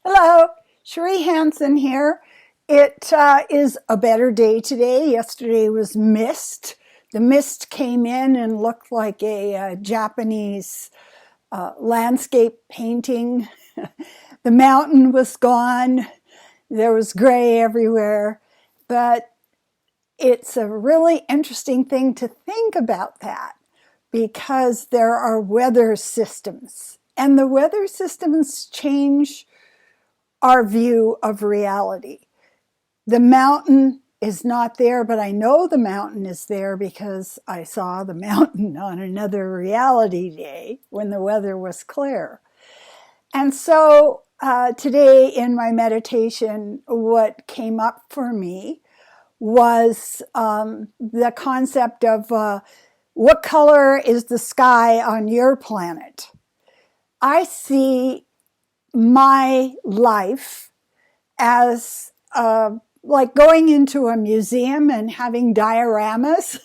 Hello, Cherie Hanson here. It is a better day today. Yesterday was mist. The mist came in and looked like a Japanese landscape painting. The mountain was gone. There was gray everywhere. But it's a really interesting thing to think about that because there are weather systems. And the weather systems change our view of reality. The mountain is not there, but I know the mountain is there because I saw the mountain on another reality day when the weather was clear. And so today in my meditation, what came up for me was the concept of what color is the sky on your planet? I see my life as like going into a museum and having dioramas.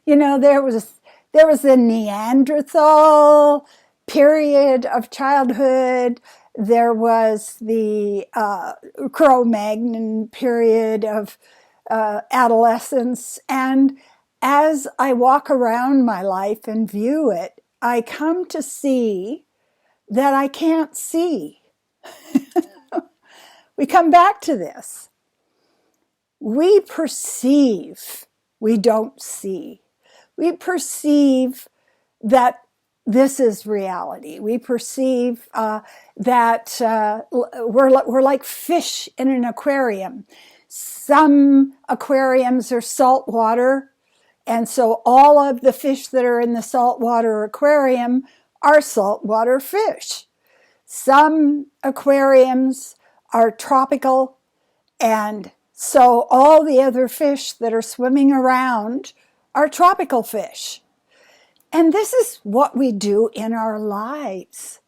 There was a Neanderthal period of childhood. There was the Cro-Magnon period of adolescence. And as I walk around my life and view it, I come to see that I can't see. We come back to this. We perceive, we don't see. We perceive that this is reality. We perceive that we're like fish in an aquarium. Some aquariums are saltwater, and so all of the fish that are in the saltwater aquarium are saltwater fish. Some aquariums are tropical, and so all the other fish that are swimming around are tropical fish. And this is what we do in our lives.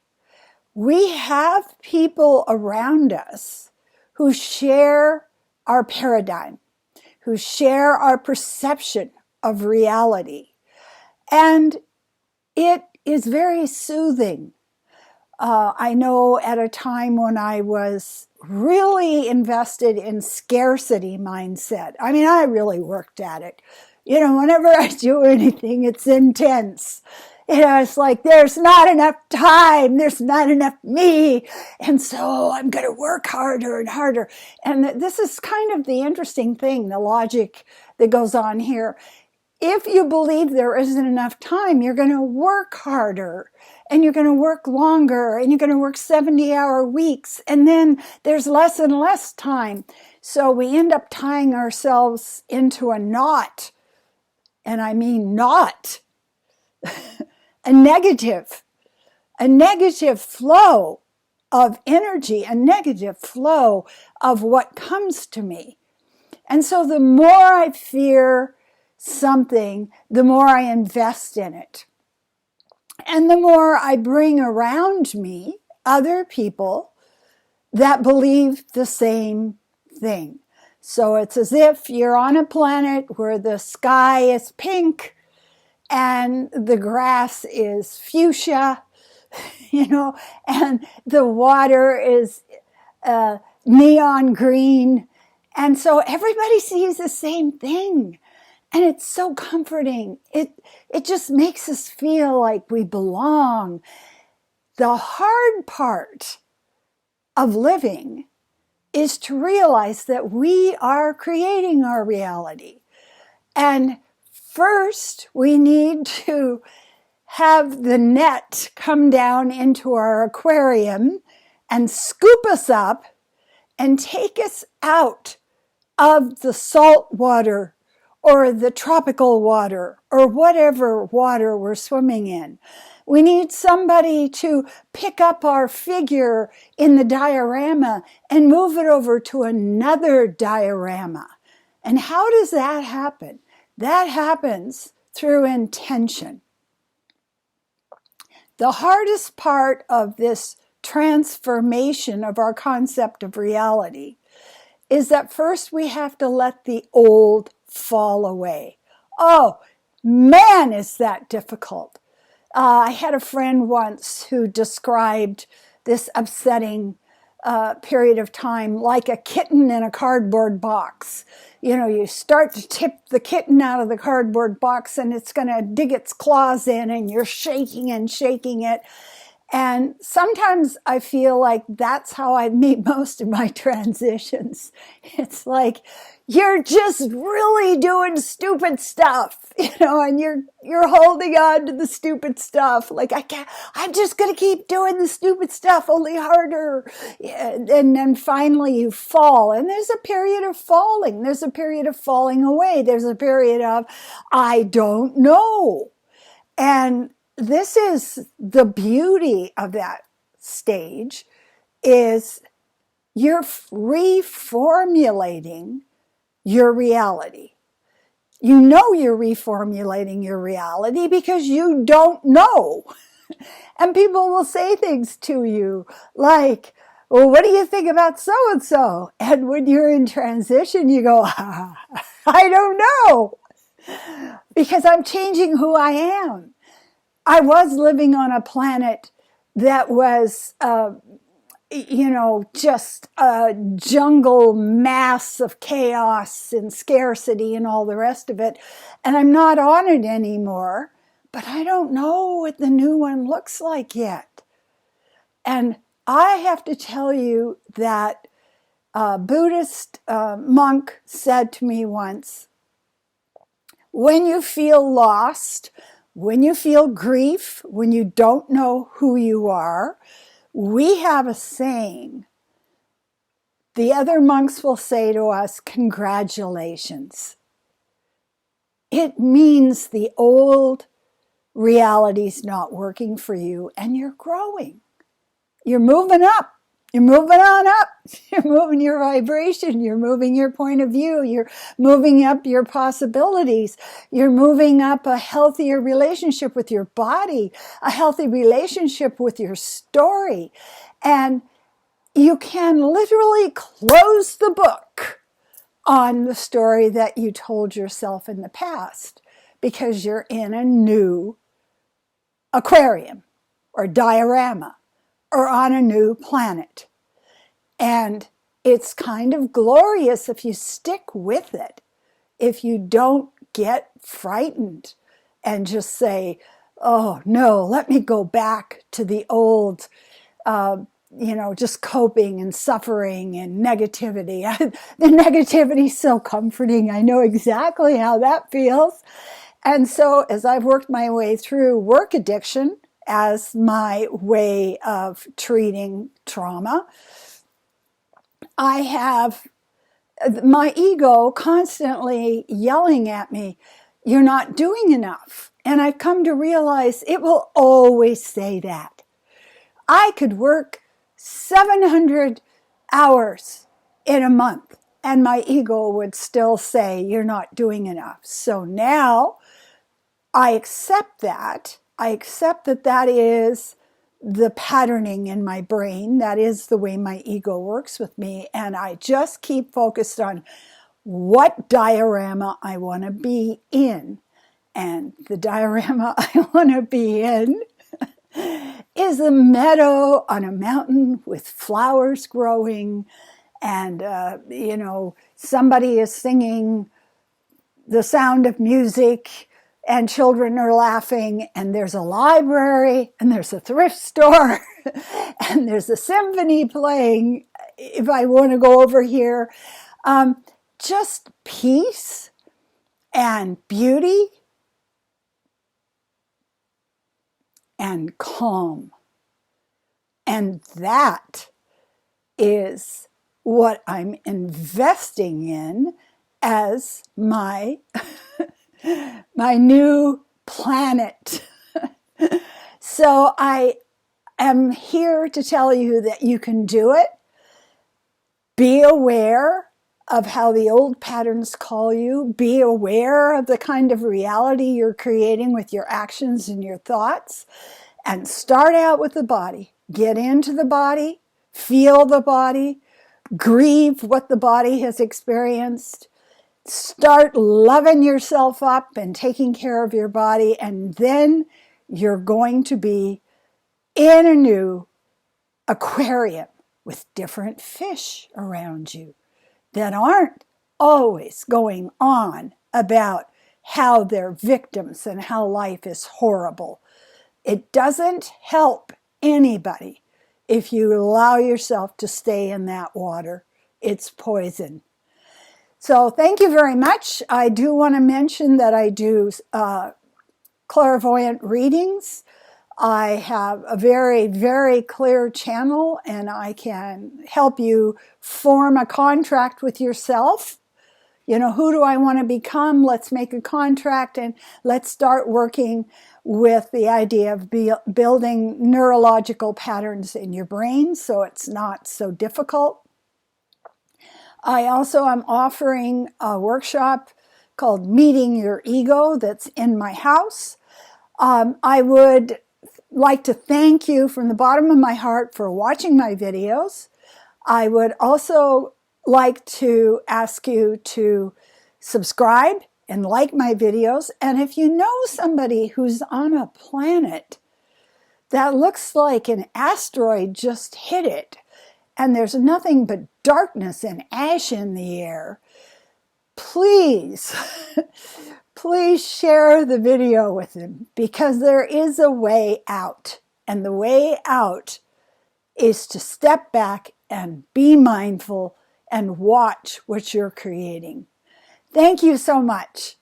We have people around us who share our paradigm, who share our perception of reality. And it is very soothing. I know at a time when I was really invested in scarcity mindset. I mean, I really worked at it. Whenever I do anything, it's intense. It's like there's not enough time, there's not enough me, and so I'm going to work harder and harder. And this is kind of the interesting thing, the logic that goes on here. If you believe there isn't enough time, you're going to work harder and you're going to work longer and you're going to work 70-hour weeks. And then there's less and less time. So we end up tying ourselves into a knot. And I mean knot. a negative flow of energy, a negative flow of what comes to me. And so the more I fear something, the more I invest in it. And the more I bring around me other people that believe the same thing. So it's as if you're on a planet where the sky is pink and the grass is fuchsia, and the water is neon green. And so everybody sees the same thing. And it's so comforting. It just makes us feel like we belong. The hard part of living is to realize that we are creating our reality. And first, we need to have the net come down into our aquarium and scoop us up and take us out of the salt water or the tropical water, or whatever water we're swimming in. We need somebody to pick up our figure in the diorama and move it over to another diorama. And how does that happen? That happens through intention. The hardest part of this transformation of our concept of reality is that first we have to let the old fall away. Oh, man, is that difficult. I had a friend once who described this upsetting period of time like a kitten in a cardboard box. You know, you start to tip the kitten out of the cardboard box and it's going to dig its claws in and you're shaking and shaking it. And sometimes I feel like that's how I meet most of my transitions. It's like, you're just really doing stupid stuff, you know, and you're holding on to the stupid stuff. Like, I'm just going to keep doing the stupid stuff, only harder. And then finally you fall. And there's a period of falling. There's a period of falling away. There's a period of, I don't know. And this is the beauty of that stage, is you're reformulating your reality. You know you're reformulating your reality because you don't know. And people will say things to you like, well, what do you think about so-and-so? And when you're in transition, you go, I don't know, because I'm changing who I am. I was living on a planet that was, just a jungle mass of chaos and scarcity and all the rest of it. And I'm not on it anymore, but I don't know what the new one looks like yet. And I have to tell you that a Buddhist monk said to me once, when you feel lost, when you feel grief, when you don't know who you are, we have a saying. The other monks will say to us, congratulations. It means the old reality's not working for you and you're growing. You're moving up. You're moving on up. You're moving your vibration. You're moving your point of view. You're moving up your possibilities. You're moving up a healthier relationship with your body, a healthy relationship with your story. And you can literally close the book on the story that you told yourself in the past because you're in a new aquarium or diorama, or on a new planet. And it's kind of glorious if you stick with it, if you don't get frightened and just say, oh no, let me go back to the old, just coping and suffering and negativity. The negativity is so comforting. I know exactly how that feels. And so as I've worked my way through work addiction, as my way of treating trauma, I have my ego constantly yelling at me, you're not doing enough. And I've come to realize it will always say that. I could work 700 hours in a month and my ego would still say, you're not doing enough. So now I accept that. I accept that that is the patterning in my brain. That is the way my ego works with me. And I just keep focused on what diorama I want to be in. And the diorama I want to be in is a meadow on a mountain with flowers growing. And, somebody is singing the sound of music and children are laughing, and there's a library, and there's a thrift store, and there's a symphony playing, if I want to go over here. Just peace and beauty and calm. And that is what I'm investing in as my new planet. So I am here to tell you that you can do it. Be aware of how the old patterns call you. Be aware of the kind of reality you're creating with your actions and your thoughts. And start out with the body. Get into the body. Feel the body. Grieve what the body has experienced. Start loving yourself up and taking care of your body, and then you're going to be in a new aquarium with different fish around you that aren't always going on about how they're victims and how life is horrible. It doesn't help anybody if you allow yourself to stay in that water. It's poison. So thank you very much. I do want to mention that I do clairvoyant readings. I have a very, very clear channel, and I can help you form a contract with yourself. You know, who do I want to become? Let's make a contract and let's start working with the idea of building neurological patterns in your brain so it's not so difficult. I also am offering a workshop called Meeting Your Ego that's in my house. I would like to thank you from the bottom of my heart for watching my videos. I would also like to ask you to subscribe and like my videos. And if you know somebody who's on a planet that looks like an asteroid just hit it, and there's nothing but darkness and ash in the air, please, please share the video with them, because there is a way out. And the way out is to step back and be mindful and watch what you're creating. Thank you so much.